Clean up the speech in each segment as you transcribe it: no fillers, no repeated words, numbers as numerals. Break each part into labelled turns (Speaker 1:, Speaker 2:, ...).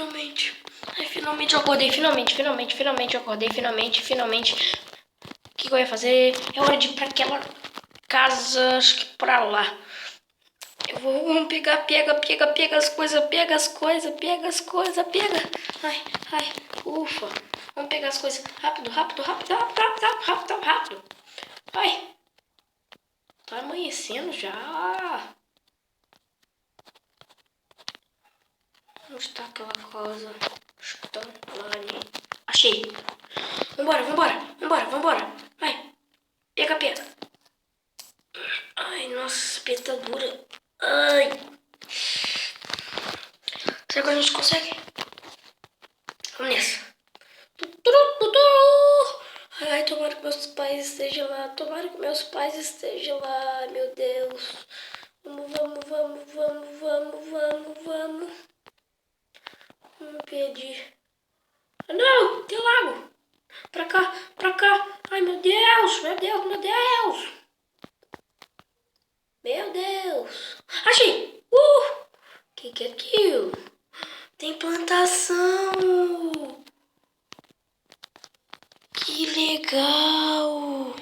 Speaker 1: finalmente. Ai, finalmente eu acordei. Finalmente eu acordei. Finalmente. O que eu ia fazer? É hora de ir pra aquela casa, acho que pra lá. Vamos pegar, pega as coisas, pega. Ai, ufa. Vamos pegar as coisas. Rápido. Ai, tá amanhecendo já. Onde está aquela coisa? Acho que tá lá ali. Achei. Vambora. Vai. Pega. Ai, nossa, peta dura. Ai. Será que a gente consegue? Vamos nessa. Ai, tomara que meus pais estejam lá. Ai, meu Deus. Vamos. Não perdi. Ah, não, tem lago. Pra cá. Ai, meu Deus. Achei. Que é aquilo? Tem plantação. Que legal.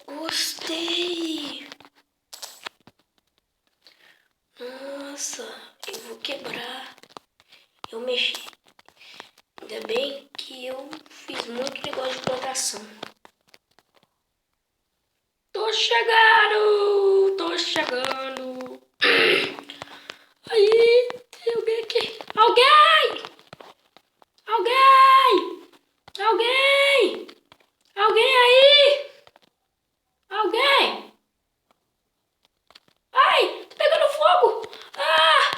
Speaker 1: Gostei. Nossa, eu vou quebrar. Eu mexi. Ainda bem que eu fiz muito negócio de plantação. Tô chegando. Aí, tem alguém aqui. Alguém aí? Alguém? Ai, tá pegando fogo. Ah,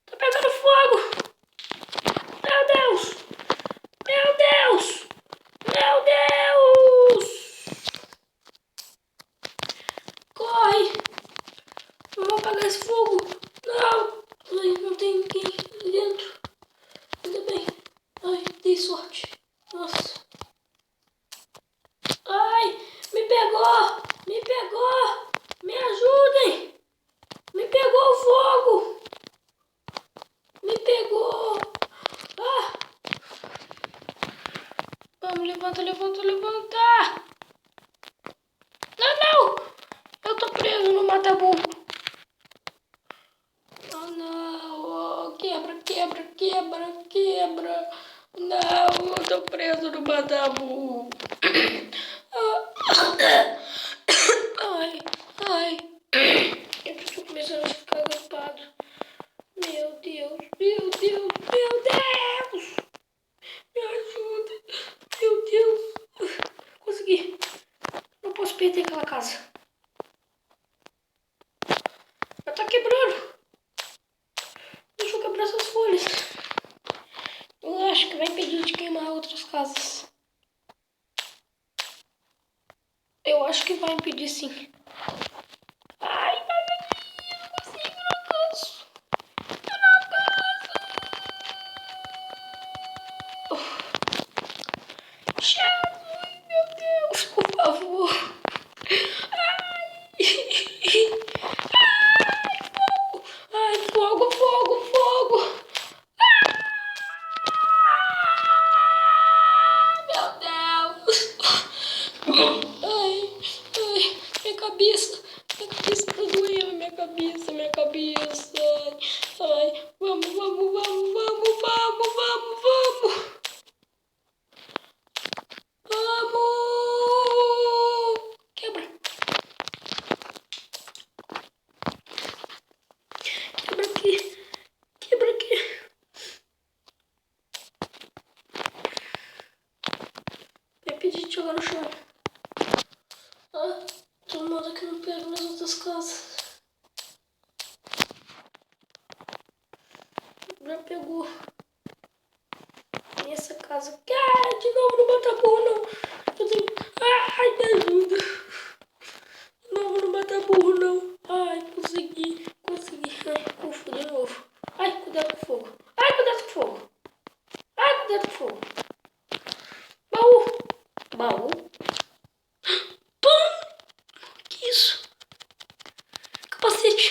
Speaker 1: tá pegando fogo. Meu Deus. Corre. Vamos apagar esse fogo. Não. Ai, não tem ninguém ali dentro. Ainda bem. Ai, dei sorte. Nossa. Ai, me pegou. Me ajudem. Me pegou o fogo. Me pegou. Ah. Vamos, levanta. Não. Eu tô preso no mata-burro. Oh, não. Oh, quebra. Não, eu tô preso no mata-burro. Ai. Eu tô começando a ficar gripado. Meu Deus. Me ajuda. Meu Deus. Consegui. Não posso perder aquela casa. Ela tá quebrando. Deixa eu quebrar essas folhas. Eu acho que vai impedir de queimar outras casas. Eu acho que vai impedir, sim. Ai, eu não consigo, eu não alcanço. Jesus, meu Deus, por favor. Ai, fogo. Meu Deus. Ai, minha cabeça tá doendo, minha cabeça. Ai, vamos. Vamos! Quebra aqui. Vai pedir de jogar no chão. Ah, tomara que não pega nas outras casas. Já pegou. E essa casa aqui. Ah, de novo no mata-burro, não. Ai, me ajuda. De novo no mata-burro, não. Ai, consegui. Ai, ufa, de novo. Ai, cuidado com o fogo. Baú. Pum! Que isso? Capacete.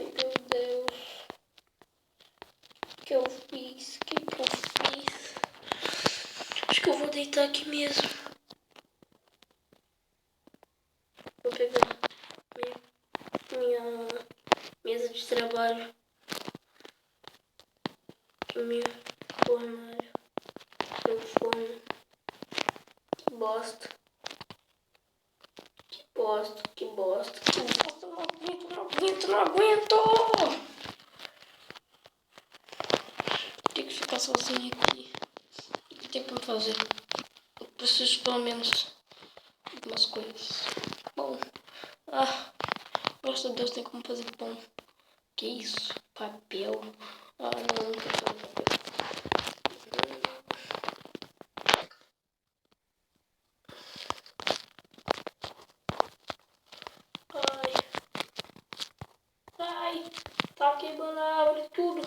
Speaker 1: Ai, meu Deus. O que eu fiz? O que eu fiz? Acho que eu vou deitar aqui mesmo. Vou pegar minha mesa de trabalho. Meu fornário. Meu forno. Que bosta. Que bosta. Que bosta. Que bosta. Não aguento, não aguento, não aguento. Tem que ficar sozinho aqui. O que tem pra fazer? Eu preciso pelo menos algumas coisas. Bom. Graças a Deus tem como fazer pão. Que isso? Papel. Não quero fazer papel. Ai, tá queimando a árvore tudo.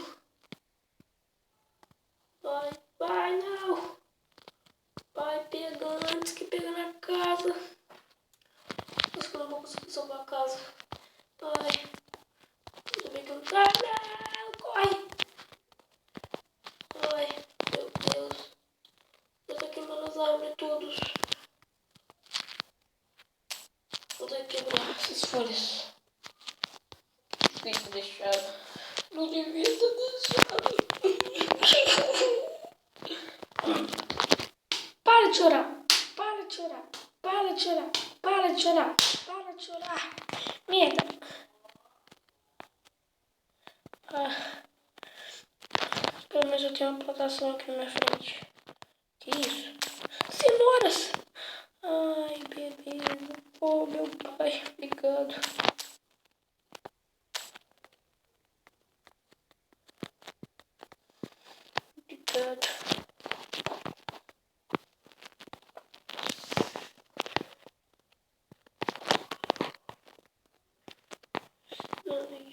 Speaker 1: Vai, não. Vai, pega antes que pega na casa. Acho que eu não vou conseguir salvar a casa. Ai, ainda bem que eu não... não, corre. Ai, meu Deus. Eu tô queimando as árvores todas. Vou ter que quebrar essas folhas. Devia ter deixado. Não devia ter deixado. Para de chorar. Para de chorar. Para de chorar. Para de chorar. Para de chorar. Merda. Pelo menos eu tenho uma plantação aqui na minha frente. Que isso? Cenouras. Ai, beleza. Oh, meu pai. Obrigado. Obrigado. Ai.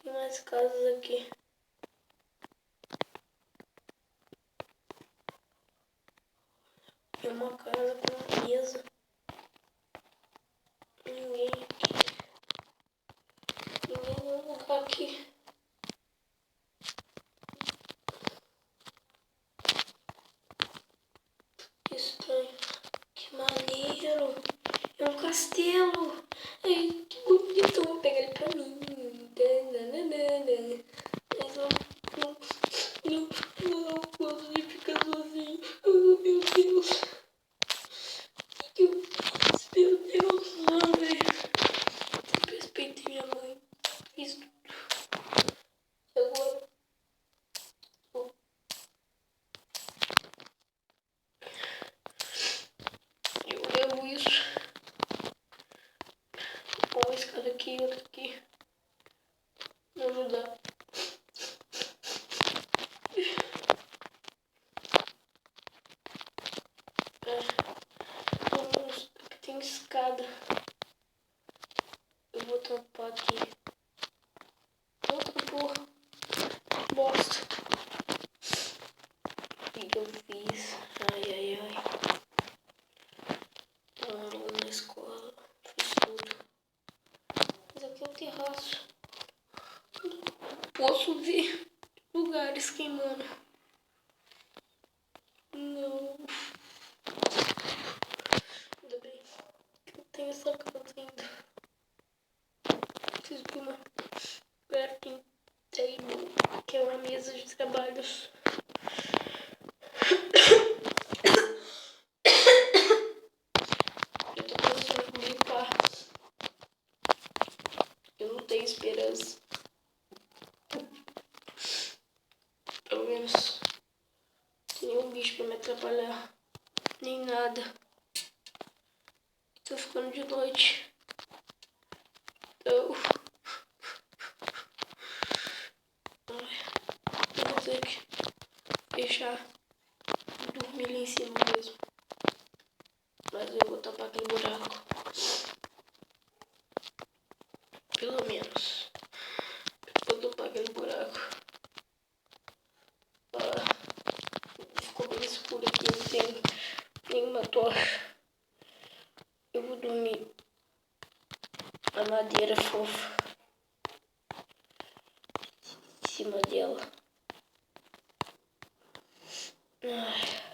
Speaker 1: Tem mais casas aqui. Tem uma casa com uma mesa. Ninguém aqui. Ninguém em nenhum lugar aqui. Que estranho. Que maneiro. É um castelo. Ai, que bonito. Vou pegar ele pra mim. Mas não posso de ficar sozinho. Oh, meu Deus. O que eu fiz? Meu Deus. Ai, sempre respeitei minha mãe. Fiz tudo. E agora? Eu levo isso. Uma escada aqui, outra aqui. Me ajudar. Aqui tem escada. Eu vou tampar aqui. Não tampou. Bosta. O que eu fiz? Ai. Aluno na escola. Fiz tudo. Mas aqui é um terraço. Posso ver lugares queimando. Não. Ainda bem que eu tenho essa casa ainda. Preciso de uma crafting table, que é uma mesa de trabalhos. Eu tô pensando em limpar. Eu não tenho esperança. Pelo menos nenhum bicho pra me atrapalhar. Nem nada. Tô ficando de noite. Então... eu vou ter que fechar e dormir ali em cima mesmo. Mas eu vou tapar aquele buraco. Pelo menos. Eu vou tapar aquele buraco. Ficou bem escuro aqui, não tem nenhuma tocha. Eu vou dormir na madeira fofa. cima dele. Ai.